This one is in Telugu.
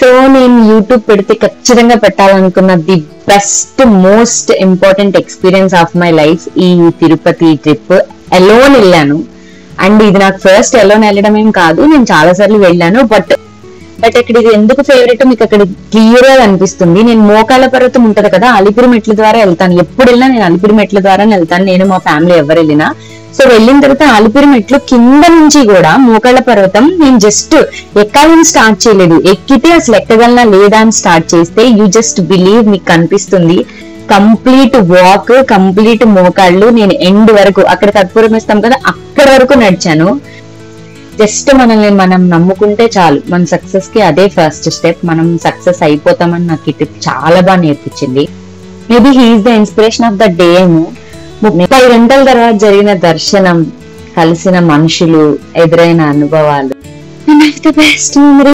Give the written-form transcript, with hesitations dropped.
సో నేను యూట్యూబ్ పెడితే ఖచ్చితంగా పెట్టాలనుకున్న the best most important experience of my life ఈ తిరుపతి ట్రిప్. అలోన్ వెళ్ళాను. అండ్ ఇది నాకు ఫస్ట్ అలోన్ వెళ్ళడం ఏం కాదు, నేను చాలా సార్లు వెళ్ళాను. బట్ ఇక్కడ ఇది ఎందుకు ఫేవరెట్ మీకు అక్కడ క్లియర్ గా అనిపిస్తుంది. నేను మోకాళ్ళ పర్వతం ఉంటది కదా, అలిపిరి మెట్ల ద్వారా వెళ్తాను. ఎప్పుడు వెళ్ళినా నేను అలిపిరి మెట్ల ద్వారా వెళ్తాను, నేను మా ఫ్యామిలీ ఎవరు వెళ్ళినా. సో వెళ్ళిన తర్వాత అలిపిరి మెట్లు కింద నుంచి కూడా మోకాళ్ళ పర్వతం నేను జస్ట్ ఎక్కాలని స్టార్ట్ చేయలేదు, ఎక్కితే అసలు ఎక్కగలనా లేదా అని స్టార్ట్ చేస్తే యూ జస్ట్ బిలీవ్, మీకు కనిపిస్తుంది కంప్లీట్ వాక్, కంప్లీట్ మోకాళ్ళు. నేను ఎండ్ వరకు అక్కడ కర్పూరం వేస్తాం కదా అక్కడ వరకు నడిచాను. జస్ట్ మనల్ని మనం నమ్ముకుంటే చాలు, మన సక్సెస్ కి అదే ఫస్ట్ స్టెప్. మనం సక్సెస్ అయిపోతామని నాకు ఈ ట్రిప్ చాలా బాగా నేర్పించింది. Maybe he's the inspiration of the day ఏమో. 30 గంటల తర్వాత జరిగిన దర్శనం, కలిసిన మనుషులు, ఎదురైన అనుభవాలు, ద బెస్ట్ మెమరీ.